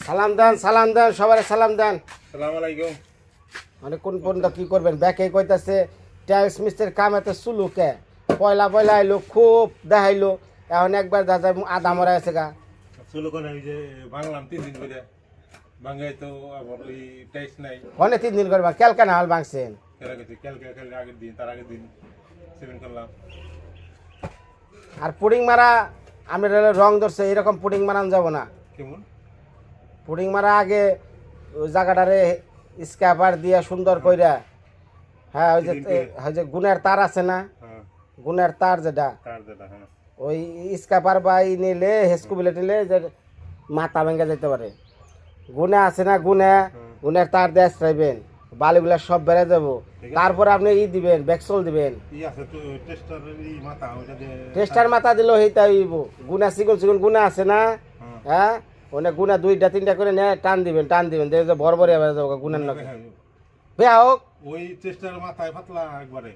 সালাম দেন সবাই সালাম দেন। সালাম আলাইকুম। মানে কোন পর্যন্ত কি করবেন ব্যাকে কইতাছে টাইলস মিস্ত্রির কাম এত সুলুকে পয়লা আইলো খুব দেখাইলো এখন একবার দাদা আধা মরা আছে গা চলো কোন এই যে বাংলাম 3 দিন করে বাঙ্গাই তো আবার ওই টেস্ট নাই অনেক 3 দিন করবা কেলকা না হাল ভাঙছেন কালকে আগের দিন তার আগের দিন 7 করলাম। আর পুডিং মারা আমি রং ধরছে এরকম পুডিং মারান যাব না। কেমন পুডিং মারা আগে ওই জায়গাটারে স্ক্যাপার দিয়ে সুন্দর কইরা হ্যাঁ ওই যে গুণের তার আছে না গুণের তার যেটা ওই স্ক্যাপার বাই নিলে হেসকুবিলে নিলে যে মাথা ভেঙে যেতে পারে গুণে আছে না গুণের তার দিয়ে আশ্রাইবেন বালিগুলা সব বেড়ে যাবো তারপরে আপনি দিবেন ব্যাকসোল দিবেন টেস্টার মাথা দিলেও সেইটা হইব গুণা চিকন গুণা আছে না হ্যাঁ ওনে গুণা 2টা 3টা করে নিয়ে টান দিবেন দেখে যে ভরভরে হয়ে যাবো গুণের নকে বেয়া হোক ওই টেস্টার মাথায় পাতলা একবারে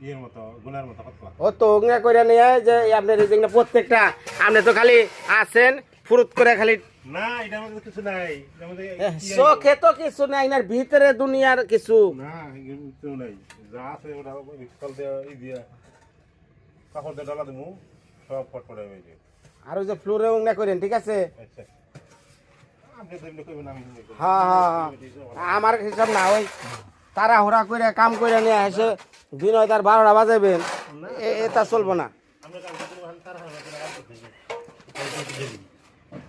ইয়ের মতো গুনার মতো পাতলা ও তো ওগনা করে নিয়ে যে আপনার এই যে প্রত্যেকটা আপনি তো খালি আছেন ফুরুত করে খালি না এটার মধ্যে কিছু নাই এটার মধ্যে চোখে তো কিছু নাই না ভিতরে দুনিয়ার কিছু না কিছু নাই যা আছে ওটা ফল দিয়ে দিয়া কাপড় দিয়ে ডালা দেবো সব ফটফটে হয়ে যাবে আর ওই যে ফ্লোরে ওগনা করেন ঠিক আছে আচ্ছা আপনি দেবলে কইবেন আমি হ্যাঁ আমার হিসাব না ওই তাড়াহুড়া করে কাম করে নিয়ে এসে বিনয় তার 12টা বাজাবেন এটা চলবো না।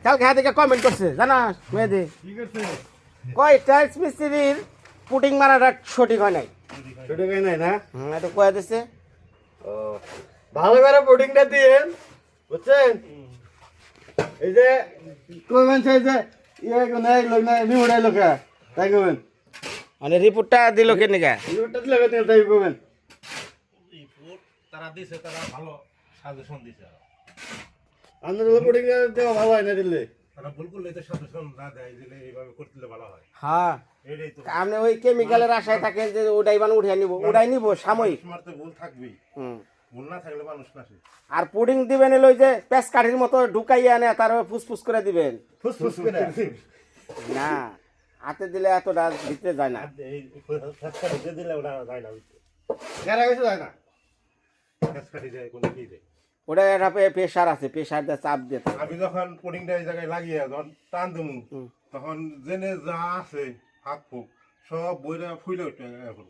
কালকে হ্যাঁ থেকে কমেন্ট করছে জানাস মেয়েদি কয় টাইলস মিস্ত্রির পুটিং মারাটা সঠিক হয় নাই না এটা কয়ে দিচ্ছে ভালো করে পুডিংটা দিয়েন বুঝছেন এই যে কইবেন সেই যে ইয়ে নাই লোক নাই নিউড়াই লোক তাই কইবেন মানে রিপোর্টটা দিল কেন গা রিপোর্টটা দিলে তাই কইবেন রিপোর্ট তারা দিছে তারা ভালো সাজেশন দিছে আপনার পুডিং দেওয়া ভালো হয় না দিলে তারা ভুল করলে তো সাজেশন না দেয় দিলে এইভাবে করতে ভালো হয়। হ্যাঁ এটাই তো আপনি ওই কেমিক্যালের আশায় থাকেন যে ওটাই বান উঠাই নিব সাময়িক মারতে ভুল থাকবেই ভুল না থাকলে মানুষ নাসে আর পুডিং দিবেন এলো যে পেঁচ কাঠির মতো ঢুকাইয়া আনে তার ফুসফুস করে দিবেন ফুসফুস করে না হাতে দিলে এতটা ভিতরে যায় না এই ফেসকাটি দিলে ওটা যায় না গেরা গেছে যায় না ফেসকাটি যায় কোনো কি দেয় ওটা একটা প্রেশার আছে প্রেশার দিয়ে চাপ দিয়ে থাকে। আমি যখন পুডিংটা এই জায়গায় লাগিয়ে যখন টান দেবো তখন জেনে যা আছে হাত ফুক সব বইরা ফুলে উঠে এখন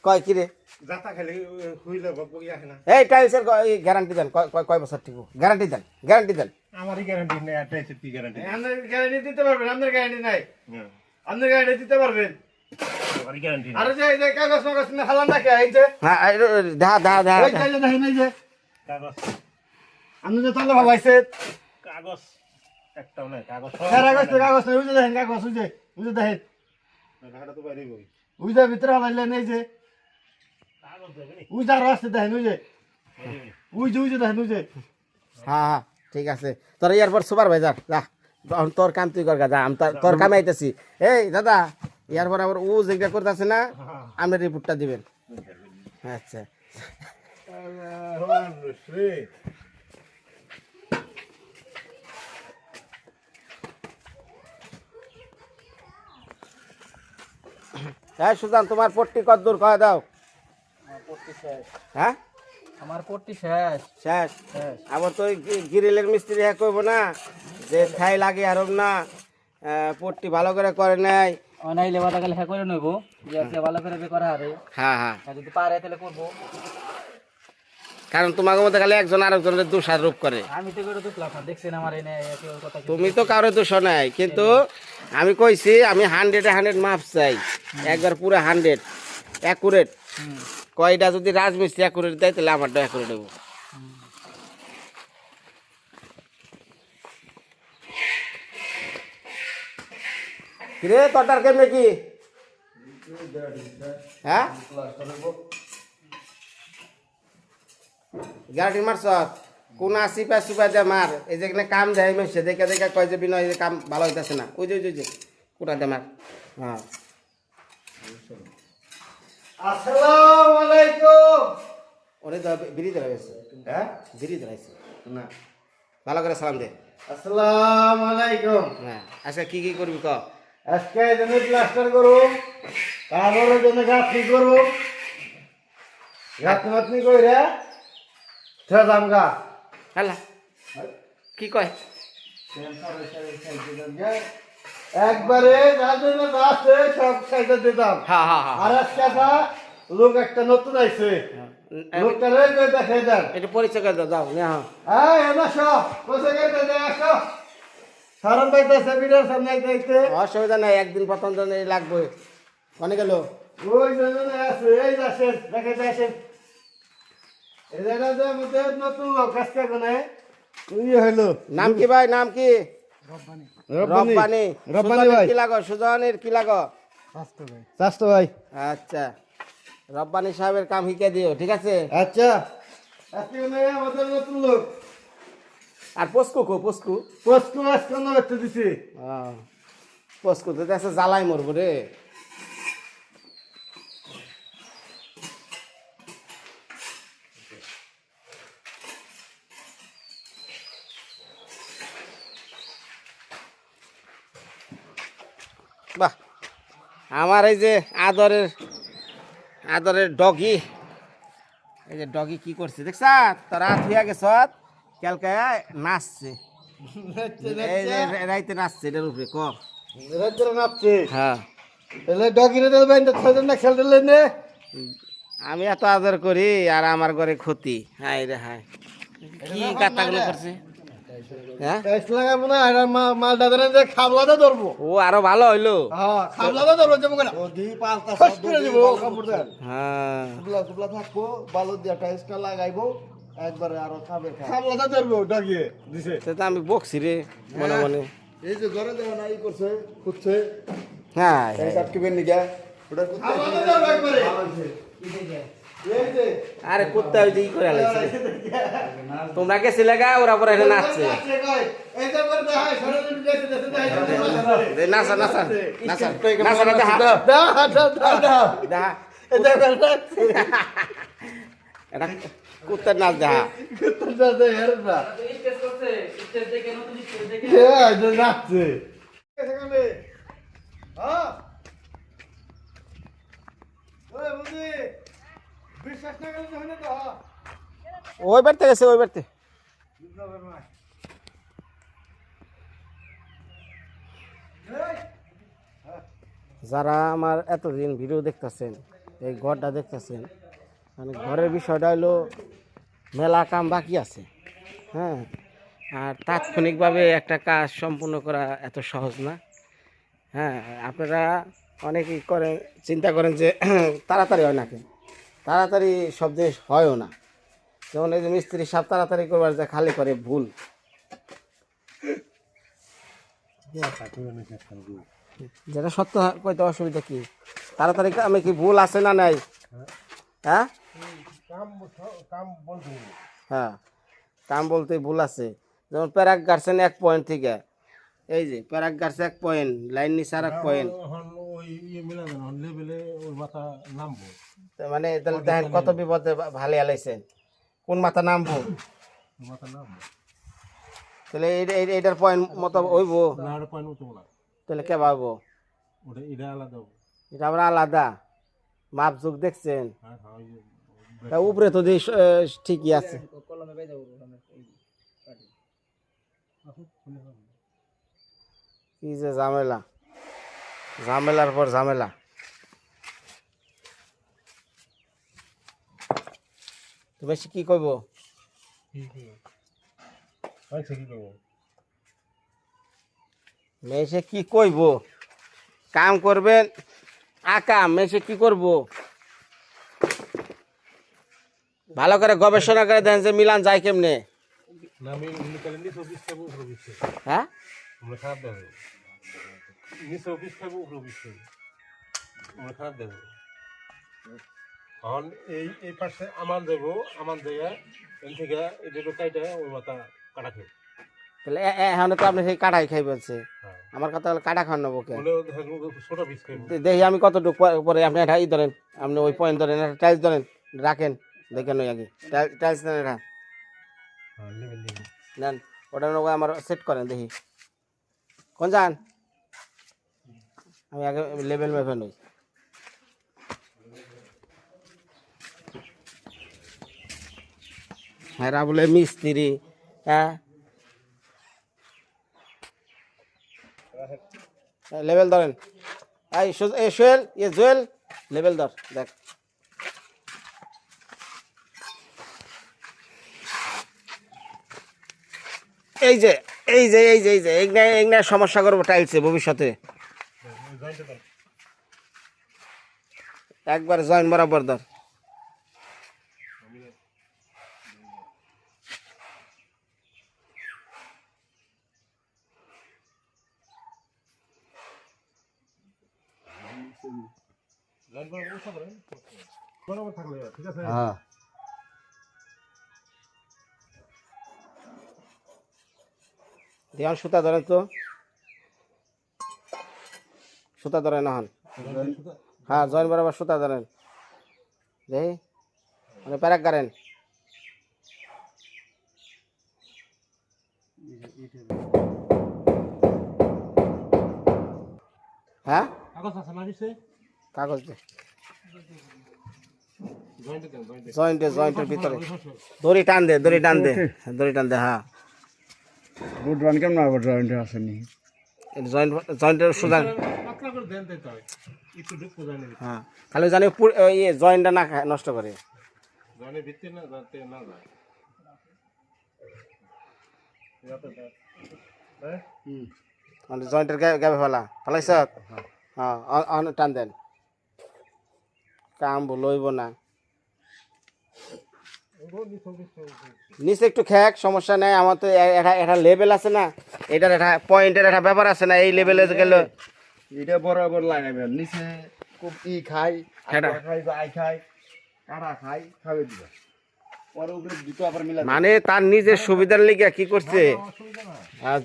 কয় কি রে যাতা খেলে ফুলে বকবকি আসে না। এই টাইলসের গ্যারান্টি দেন কয় বছর ঠিক গ্যারান্টি দেন আমারই গ্যারান্টি নেই আর টাইসের কি গ্যারান্টি আপনার গ্যারান্টি দিতে পারবেন আপনার গ্যারান্টি নাই আপনার গ্যারান্টি দিতে পারবেন আমারই গ্যারান্টি আর যে কাগজ মাগজ না হালান রাখে এই যে হ্যাঁ দেখা ওই যে দেখেন এই যে কাগজ আপনি যে তাহলে ভালো আছে কাগজ একটাও নাই কাগজ কাগজ ওই যে দেখেন কাগজ ওই যে দেখেন ঢাকাটা তো বাইরে বই ওই যে ভিতরে হালাইলেন এই যে কাগজ দেবে নি ওই যে আরো আসতে দেখেন ওই যে দেখেন ওই যে হ্যাঁ ঠিক আছে তোর এয়ারপোর্ট সুপারভাইজার যা তোর কাম তুই কর যা আমি তোর কামে আইতেছি এই দাদা এয়ারপোর্ট আবার ও যেটা করতেছে না আপনি রিপোর্টটা দিবেন আচ্ছা হ্যাঁ সুজান তোমার পট্টি কত দূর কয়ে দাও হ্যাঁ আমার পট্টি শেষ শেষ আবার তো গ্রিলের মিস্ত্রি হ্যাঁ করবো না যে ছাই লাগে আর না পট্টি ভালো করে নাই অনাইলে বাতা গেলে হ্যাঁ করে নেবো যে আজকে ভালো করে করা হবে হ্যাঁ যদি পারে তাহলে করবো কারণ তোমাকে মধ্যে খালি একজন আরেকজনের দোষারোপ করে আমি তো করে দুখলাম না দেখছেন আমার এনে কথা তুমি তো কারো দোষ নাই কিন্তু আমি কইছি আমি 100 মাপ চাই একবার পুরো 100 অ্যাকুরেট কয়টা যদি রাজমিস্ত্রি অ্যাকুরেট দেয় তাহলে আমারটা অ্যাকুরেট দেবো কিরে তোরটার কেমনে কি হ্যাঁ গ্যারান্টি মারছ কোন সিপাই সুপাই দে মার এই যেখানে কাম দেয় মেসে দেখে কয় যে বিনয় কাম ভালো হইতেছে না ওই যে কোটা দে মার হ্যাঁ আসসালামু আলাইকুম ওরে বিড়ি ধরাইছে হ্যাঁ বিড়ি ধরাইছে না ভালো করে সালাম দে। আসসালামু আলাইকুম। হ্যাঁ আজকে কি করবি ক? আজকে জন্য প্লাস্টার করব, তারপরে জন্য গাঁথনি করব, গাঁথনি কইরা ছেড়াম গা। হ্যালা কি কয়? একবারে যার জন্য যা আছে সব সাইডে দিতাম। হ্যাঁ হ্যাঁ হ্যাঁ আর আজকে লোক একটা নতুন আইছে, লোকটা রে দেখাই দেন। একটু পরিচয় করে দাও, যাও নে, হ্যাঁ। এই এনাসো কোথায় গেছে দে আসো। সারান পাইতেছে বিড়ার সামনে আইতে। অসুবিধা নাই, একদিন প্রথম দিন এই লাগবে। অনেক গেল ওই জন্য আছে, এই আসেন দেখাইতে আসেন। এই জায়গাটা মধ্যে নতুন লোক আজকে কোনে হইলো। নাম কি ভাই, নাম কি? রব্বানি। রব্বানি সুজনের ভাই। কি লাগো? সুজনের কি লাগো? স্বাস্থ্য ভাই। আচ্ছা, রব্বানি সাহেবের কাম শিখে দিও, ঠিক আছে? আচ্ছা আজকে আমাদের নতুন লোক আর পস্কু কো পস্কু? পোস্ট আজকে করতে দিছি। পস্কু তো দেখছে জ্বালাই মরবো রে। বাহ, আমার এই যে আদরের ডগি, এই যে ডগি কি করছে দেখছ? তোর রাত হইয়া গেছ, কালকে নাচছে, এই যে রাইতে নাচছে এটার উপরে ক। রাত্রে নাচছে। হ্যাঁ, তাহলে ডগিরে দেবেন তো ছজন না খেলতে লেনে। আমি এত আদর করি আর আমার ঘরে ক্ষতি। হাই রে হাই, কি কাটাগুলো করছে। হ্যাঁ, টাইস লাগাবো না, আর মালটা ধরেন যে খাবলাটা ধরবো। ও আরো ভালো হইলো। হ্যাঁ খাবলাটা ধরবো, যেমন করে খস করে দিব কাপড় দেন। হ্যাঁ, দুবলা থাকবো, বালু দিয়ে টাইসটা লাগাইবো, একবারে আরো খাবে খাবলাটা ধরবো ডগিয়ে দিছে। সেটা আমি বকছি রে মনে মনে। এই যে ঘরে দেখো না ই করছে, খুঁজছে, হ্যাঁ, এই কাটকিবেন নিগা ওটা খাবলাটা ধরবো একবারে। এই যে আরে কুত্তা ওই যে ই করে লাগছে, তোমরা গেছিলে গা, ওরা পরে এখানে নাচছে। এই যে করে দেখা সরজন গেছে দেশে নাচা নাচা নাচা নাচা না দেখা দেখা এটা কুত্তার নাচ দেখা। স্টেজ করছে, স্টেজ দেখে নতুন স্টেজ দেখে বিশ্বাস না করলে হয় না তো। ওই বাড়তে গেছে, ওই বাড়তে। যারা আমার এতদিন ভিডিও দেখতেছেন, এই ঘরটা দেখতেছেন, মানে ঘরের বিষয়টা হলো মেলা কাম বাকি আছে। হ্যাঁ, আর তাৎক্ষণিকভাবে একটা কাজ সম্পূর্ণ করা এত সহজ না। হ্যাঁ, আপনারা অনেকেই করেন, চিন্তা করেন যে তাড়াতাড়ি হয় নাকি, তাড়াতাড়ি সব জিনিস হয়ও না। যেমন এই যে মিস্ত্রি সব তাড়াতাড়ি করবার যে খালি করে ভুল। যেটা সত্য কইতে অসুবিধা কি? তাড়াতাড়ি আমি কি ভুল আছে না নাই? হ্যাঁ হ্যাঁ, কাম বলতে ভুল আছে। যেমন প্যারাক গাড়ছেন 1 পয়েন্ট থেকে, এই যে প্যারাক গাড়ছে 1 পয়েন্ট, লাইন নিচে আর 1 পয়েন্ট, মানে তাহলে দেখেন কত বিপদে ভালে আলাইছেন। কোন মাথা নামবো? তাহলে এইটার পয়েন্ট মতো হইব, তাহলে কে পাবো? এটা আবার আলাদা মাপ যুগ দেখছেন। তা উপরে তো দিয়ে ঠিকই আছে। কলমে বেজে যাবো। কি যে ঝামেলা, ঝামেলার পর ঝামেলা। তো বেশি কি কইব? মেসে কি কইব? কাম করবেন আকাম, মেসে কি করব? ভালো করে গবেষণা করে দেন যে মিলান যায় কেমনে। হ্যাঁ, এখন এই পাশে আমার দেবো, আমার জায়গায় এন থেকে এটা কাইটা ওই মাথা কাটা খেয়ে তাহলে এখন তো আপনি সেই কাটাই খাই বলছে। আমার কথা হলো কাটা খাওয়ান নেবো কে? ছোট পিস খাইব। দেখি আমি কতটুকু পরে আপনি এটা ই ধরেন, আপনি ওই পয়েন্ট ধরেন, টাইলস ধরেন, রাখেন, দেখেন ওই আগে টাইলস নেন, এটা নেন। ওটা আমার সেট করেন দেখি কোন যান আমি আগে লেভেল মেপে নই হ্যাঁ বলে মিস্ত্রি হ্যাঁ লেভেল ধরেন এই সোহেল জুয়েল লেভেল ধর দেখ এই যে এইগুলা সমস্যা করবো টাইলসে ভবিষ্যতে একবার জয়েন বরাবর ধর বরাবর থাকলে ঠিক আছে হ্যাঁ ধ্যান সুতা ধরেন তো সুতা ধরেন হন হ্যাঁ জয়েন বরাবর সুতা ধরেন দেখি মানে প্যারাক গাড়েন হ্যাঁ কাগজ দে জয়েন্টের ভিতরে দড়ি টান দে হ্যাঁ বুট রান কেমন আবার জয়েন্টে আসেনি জয়েন্টের সোজা হ্যাঁ খালি জানি ইয়ে জয়েন্টটা না নষ্ট করে মানে জয়েন্টের গ্যাপে ফেলাইছ হ্যাঁ টান দেন কাম লইব না নিচে একটু খ্যাক সমস্যা নাই আমার তো একটা লেভেল আছে না এটার একটা পয়েন্টের একটা ব্যাপার আছে না এই লেভেলে গেলে এটা বরাবর লাগাবেন নিচে খুব খাই হেডা। খাই আই খাই কাটা খাই খাবে দিবা পরে উপরে দুটো আবার মিলা মানে তার নিজের সুবিধার লিগে কি করছে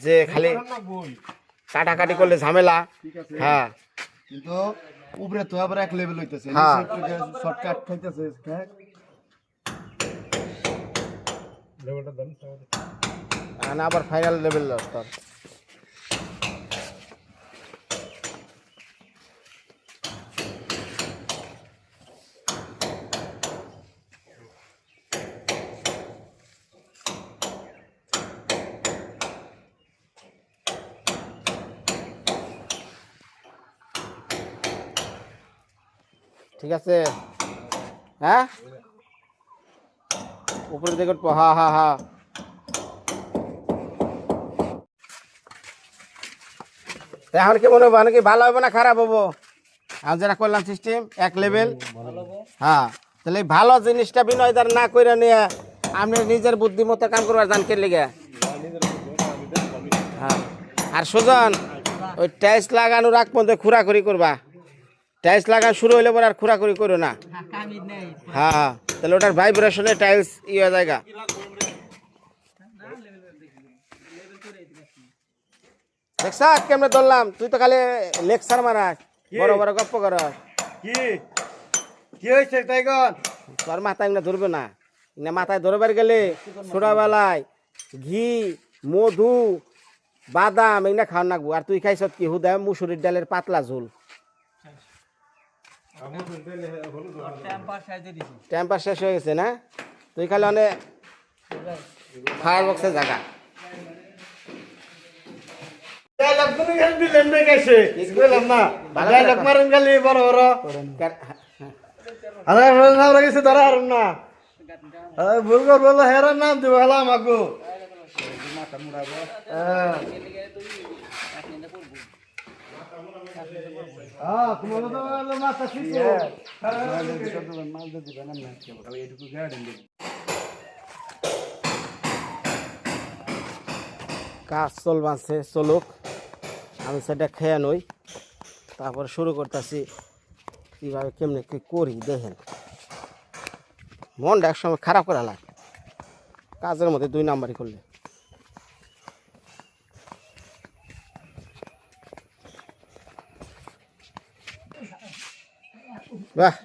যে খালি কাটাকাটি করলে ঝামেলা ঠিক আছে হ্যাঁ কিন্তু উপরে তো আবার এক লেভেল হইতেছে হ্যাঁ। নিচে একটু শর্টকাট খাইতেছে খাই আবার ফাইনাল লেভেল তোর ঠিক আছে হ্যাঁ উপরে দিকে উঠবো হ্যাঁ এখন কি মনে হবো নাকি ভালো হবে না খারাপ হবো আমি যেটা করলাম সিস্টেম এক লেভেল হ্যাঁ তাহলে এই ভালো জিনিসটা বিনয় দ্বার না করে নিয়ে আপনি নিজের বুদ্ধিমতো কাম করবার জান কে লিগে হ্যাঁ আর সুজন ওই টাইলস লাগানোর আগ পর্যন্ত খুঁড়াখুড়ি করবা টাইলস লাগানো শুরু হইলে পরে আর খুঁড়াখুড়ি করো না হ্যাঁ তাহলে ওটার ভাইব্রেশনে টাইলস হয়ে জায়গা দেখছ কেমনে ধরলাম তুই তো খালি লেকচার মারাস বড় বড় গপ্প কর কি হয়েছে তাই কন তোর মাথায় না ধরবে না না মাথায় ধরবার গেলে ছোটবেলায় ঘি মধু বাদাম এগুলা খাওয়ান লাগবো আর তুই খাইছ কি হুদা মুসুরির ডালের পাতলা ঝোল টেম্পার শেষ হয়ে গেছে না তুই খালি অনেক ফায়ার বক্সের জায়গা দিলেন গেছে বুঝলাম না ডায়লগ মারেন খালি বড় বড় আরে গেছে তারা আর না ভুল কর বললো হেরার নাম দিব হেলা আমাকে তোমার তো মাথা কাজ চলবাছে চলুক আমি সেটা খেয়ে নই তারপর শুরু করতেছি কীভাবে কেমনে কি করি দেখেন মনটা একসময় খারাপ করে লাগে কাজের মধ্যে 2 নাম্বারই করলে বাহ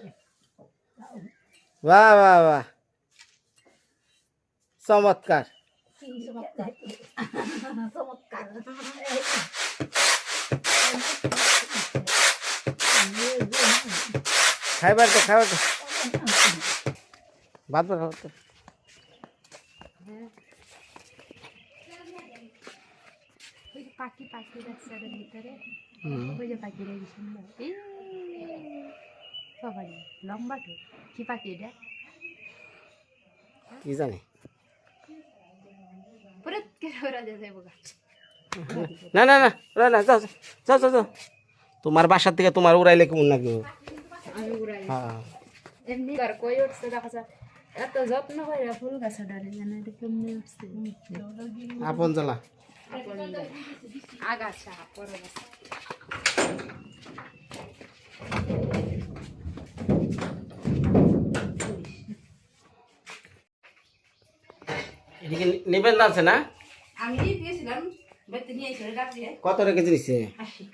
বাহ বাহ বাহ চমৎকার চমৎকার খাইবার তো খাইবার তো ভাত খাবার তো ওই যে পাখি পাখি রাখছে ওদের ভিতরে ওই যে পাখিটা কি সুন্দর সবারই লম্বা তো কি পাখি এটা কি জানি পুরো কেটে ওরা যাবে গাছ না না না না না যাও যাও যাও যাও তোমার বাসার থেকে তোমার উড়াইলে কেমন লাগবে আমি উড়াই হ্যাঁ এমনি আর কই উঠছে দেখা যায় এত যত্ন করে ফুল গাছে ডালে জানা এটা কেমনি উঠছে আপন জ্বালা আগাছা পরে গাছ এদিকে নিবেন আছে না আমি দিয়েছিলাম বেতে নিয়ে এসে ডাক দিয়ে কত টাকা কেজি নিচ্ছে 80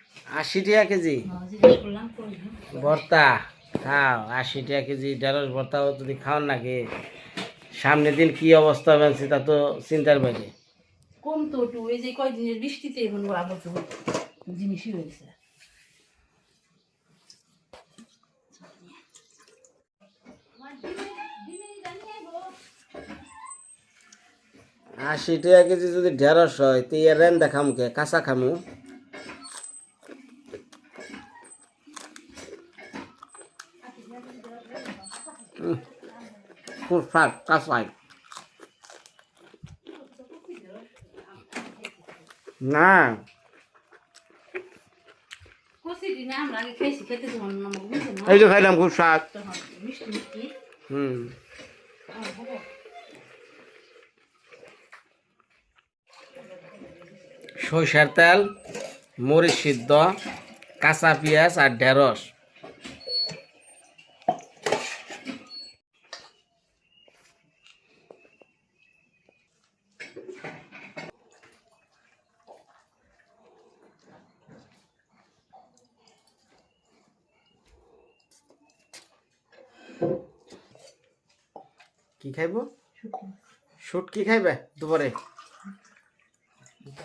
80 টাকা কেজি করলাম করলাম ভর্তা খাও 80 টাকা কেজি ঢেঁড়স ভর্তাও যদি খাওয়ান নাকি সামনের দিন কি অবস্থা হবে সেটা তো চিন্তার বাইরে কম তো একটু এই যে কয়দিনের বৃষ্টিতে এখন আবদ্ধ জিনিসই হয়েছে 80 টাকা কেজি যদি ঢেঁড়স হয় তো এর রেন্দা খামু কে কাঁচা খামু খুব স্বাদ কাঁচাই না কষি দিনে আমরা আগে খাইছি খেতে তোমার নামক বুঝে না এই যে খাইলাম খুব স্বাদ মিষ্টি মিষ্টি হুম সরিষার তেল মরিচ সিদ্ধ কাঁচা পেঁয়াজ আর ঢেঁড়স কি খাইব শুট কি খাইবে দুপুরে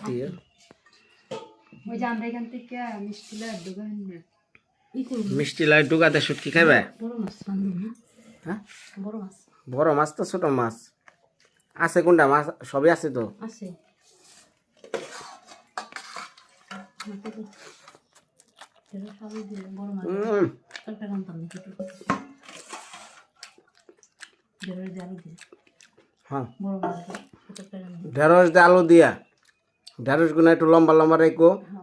দিয়ে ওই যে আমরা এখান থেকে মিষ্টি লাড্ডু খাই না ই করব মিষ্টি লাড্ডু গাতে শুট কি খাইবে বড় মাছ রান্ধব না হ্যাঁ বড় মাছ বড় মাছ তো ছোট মাছ আছে কোনটা মাছ সবই আছে তো আছে বড় মাছ তরকারি রান্তাম না কিছু জালু দিয়ে হ্যাঁ বড় মাছ তরকারি রান্তাম ঢেঁড়স দিয়ে আলু দিয়া ঢেঁড়স গুলো একটু লম্বা লম্বা রেখো হ্যাঁ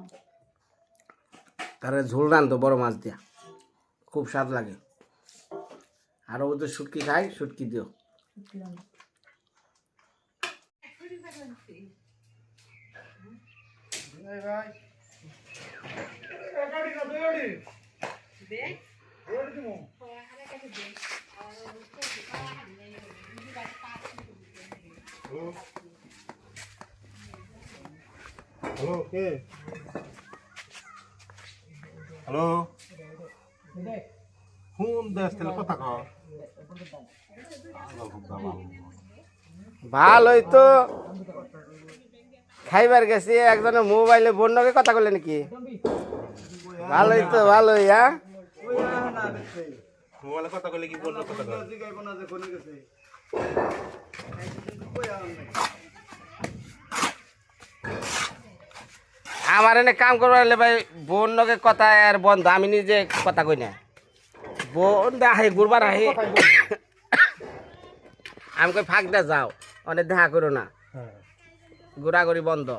তারে ঝোল রান্ধো বড় মাছ দিয়া খুব স্বাদ লাগে আর ও তো শুটকি খাই শুটকি দিও সত্যি রান্না হ্যালো কে হ্যালো ফোন দেশ থেকে কথা কর ভালোই তো খাইবার গেছি একজনের মোবাইলে বন্যকে কথা বলে নাকি ভালোই তো ভালোই হ্যাঁ মোবাইলে কথা কইলে কি বললো কথা কর আমার এনে কাম করবার হলে ভাই বন্যকে কথা আর বন্ধ আমি নিজে কথা কই না বোন আহে ঘুরবার আহে আমি কই ফাঁক দে যাও অনেক দেখা করো না ঘোরাঘুরি বন্ধ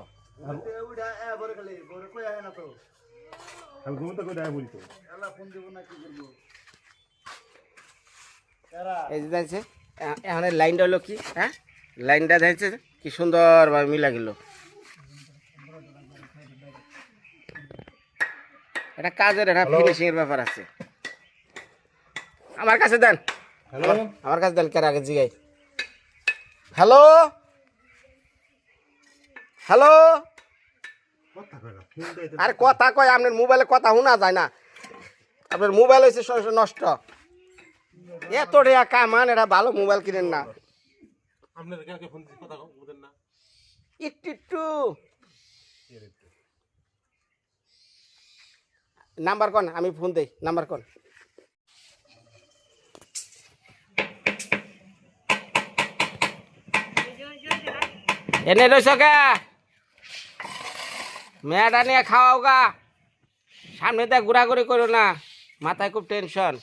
আমি ঘুমতে করে দেয় বলতো এই যে দেখছে এখন এই লাইনটা হলো কি হ্যাঁ লাইনটা দেখছে কি সুন্দরভাবে মিলা গেল এটা কাজের এটা ফিনিশিং এর ব্যাপার আছে আমার কাছে দেন হ্যালো আমার কাছে দেন কেন আগে জিগাই হ্যালো হ্যালো কথা কয় না ফোন দেয় আরে কথা কয় আপনার মোবাইলে কথা শোনা যায় না আপনার মোবাইল হয়েছে সরাসরি নষ্ট এত টাকা কামান এটা ভালো মোবাইল কিনেন না আপনার কাকে ফোন দিয়ে কথা বলেন না একটু নাম্বার কোন আমি ফোন দেই নাম্বার কোন এনে রইছ কে মেয়েটা নিয়ে খাওয়াও গা সামনে দিয়ে ঘোরাঘুরি করো না মাথায় খুব টেনশন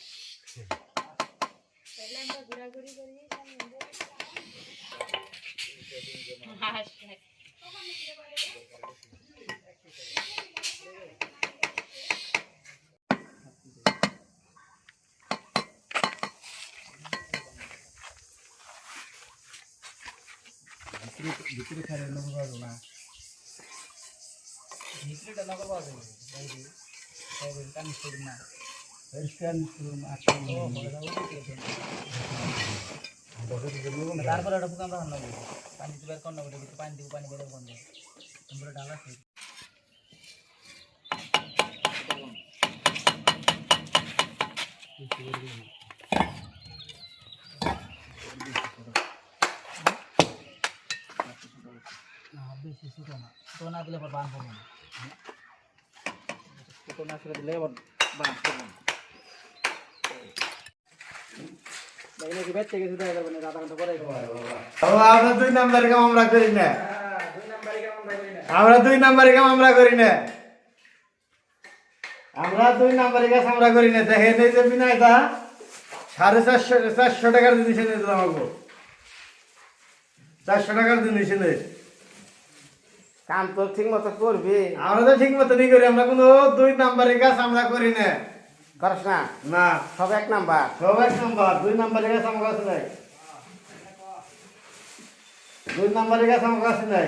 তারপরে ওটা ফুকান রাখা নেবো পানি দিতে বের কর নেবো পানি দিব পানি বের বন্ধ তারপরে ডাল আছে বেশি ছোট না ছোট না দিলে আবার বান করবো না ছোট না ছেড়ে দিলে আবার বান করবো না কি বেঁচে গেছে দেখা যাবে না আধা ঘন্টা পরে আমরা 2 নাম্বারের কাম আমরা করি না আমরা 2 নাম্বারের কাম আমরা করি না আমরা 2 নাম্বারের কাজ আমরা করি না দেখেন এই যে বিনায়তা 450 টাকার জিনিস এনে দিলাম আমাকে 400 টাকার জিনিস এনে কাম তো ঠিক মতো করবি আমরা তো ঠিক মতো করি আমরা কোনো 2 নাম্বারের কাজ আমরা করি না করস না না সব এক নাম্বার সব এক নাম্বার 2 নাম্বারের কাজ আমার কাছে নাই 2 নাম্বারের কাজ আমার কাছে নাই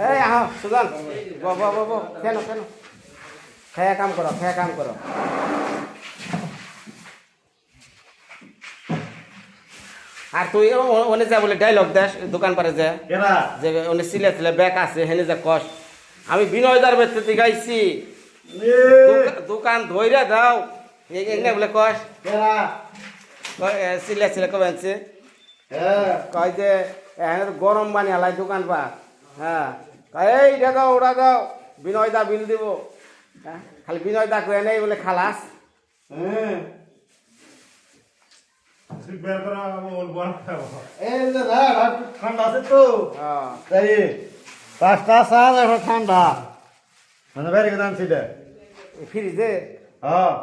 এই আহ সুজন বো কেন খেয়া কাম করো আর তুই ওনে যা বলে ডায়লগ দেশ দোকান পারে যে কেনা যে ওনে সিলে ব্যাগ আছে হেনে যা কস আমি বিনয়দার বেতে গাইছি দোকান ধইরা দাও এনে বলে কস কেনা সিলে কবে আনছে হ্যাঁ কয় যে এখানে তো গরম পানি হালাই দোকান পা হ্যাঁ কয় এইটা দাও ওটা দাও বিনয়দা বিল দিব হ্যাঁ খালি বিনয়দা কয়ে নেই বলে খালাস হ্যাঁ বের করা মন বড় খাবো এই যে না ঠান্ডা আছে তো হ্যাঁ তাই 5টা সাল এখন ঠান্ডা মানে বাইরে গেলাম সেটা ফ্রিজে হ্যাঁ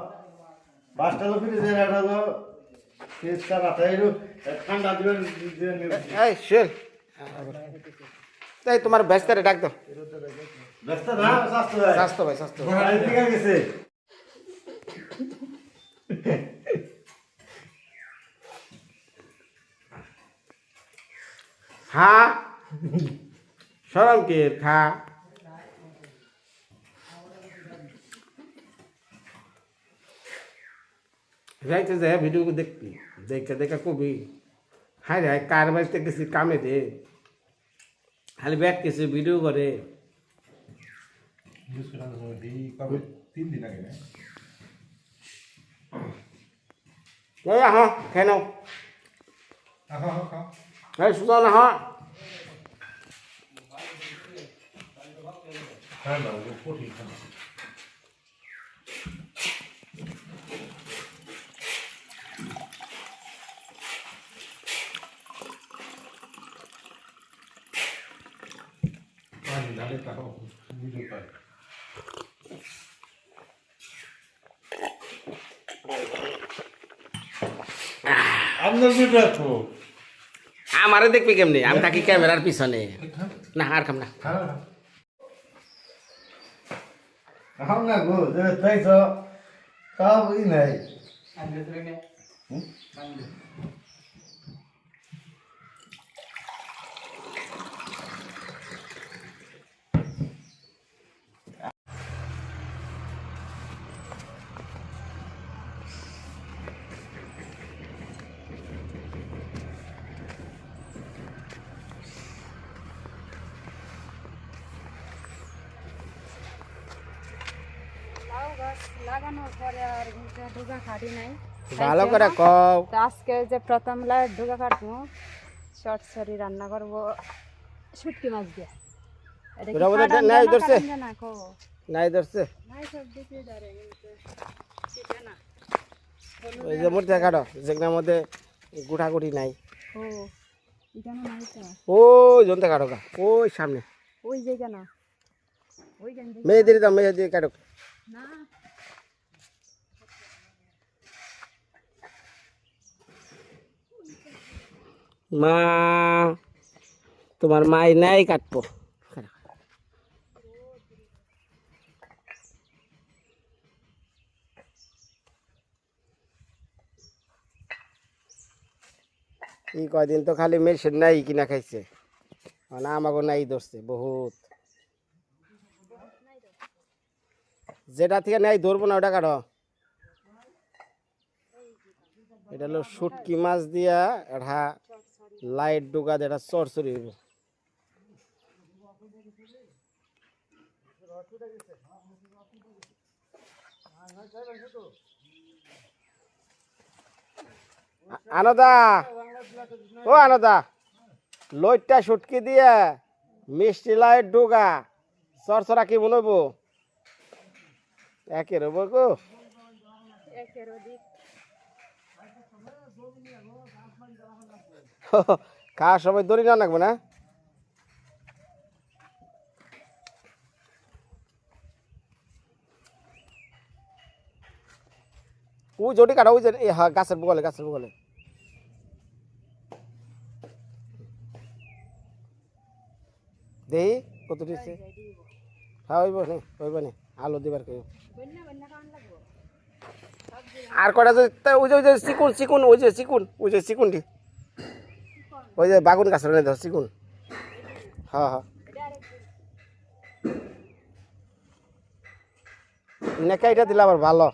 5টা তো ফ্রিজে একটা তো ফ্রিজটা মাথায় ঠান্ডা দিবেন এই শুন তাই তোমার ব্যস্তারে ডাক দাও ব্যস্ত না স্বাস্থ্য স্বাস্থ্য ঠিক আছে হ্যাঁ সরম কে খা যাইতে যায় ভিডিও দেখবি দেখে কবি হাই রে কার বাড়িতে গেছি কামে দে খালি ব্যাগ কিছু ভিডিও করে কবে 3 দিন আগে না এই আহ খেয়ে নাও খাও এই সুজন হ্যাঁ হ্যাঁ না ও কোটি খানা পানি ঢালে তাও বুঝতে পারে আপনার ভিডিও তো আমারে দেখবি কেমনি আমি থাকি ক্যামেরার পিছনে না আর খাম না খানা আমরা গো যে তাই তো তাও ই নাই লাউ গাছ লাগানোর পরে আর ডুগা খাটি নাই ভালো করে কও তো আজকে যে প্রথম লাউ ডুগা কাটবো চটচড়ি রান্না করবো শুটকি মাছ দিয়ে। এটা কি ওটা বোধহয় খাটান নাই জানা, ধরছে। খাটান জানা, কো? নাই ধরছে নাই, সব দিকে ধরে, কিন্তু চিটে না। ওই যে মরতে কাটো যেখানের মধ্যে গুঠাগুঠি নাই ও, এখানে নাই তো। ওই জনতে কাটো গা ওই সামনে ওই যে কেন? ওই কেন? মেয়েদের দাম মেয়েদের কাটো না, মা তোমার মাই নাই কাটবো এই কয়দিন তো খালি মেশিন নাই কিনা খাইছে না আমাকে নাই ধরছে বহুত যেটা থেকে নাই ধরবো না ওটা কাটো এটা হলো শুটকি মাছ দিয়া এটা লাইট ডুগা যেটা চরচরি হইব আনদা ও আনদা লইটটা শুটকি দিয়া মিষ্টি লাইট ডুগা চরচরা কি মনে হইব একের হইব গো একের অধিক। খাওয়ার সময় দড়ি না লাগবে না ওই জটি কাটা ওই যে হ্যাঁ গাছের বগলে দেহি কত দিচ্ছে হ্যাঁ হইব নি আলু দিবার কেউ বন্যা বন্যা খাওয়ান লাগবো। আর কটা যে ওই যে চিকুন ওই যে চিকুনটি ওই যে বাগুন গাছের ধর চিকুন হ্যাঁ হ্যাঁ নেকাইটা দিলে আবার ভালো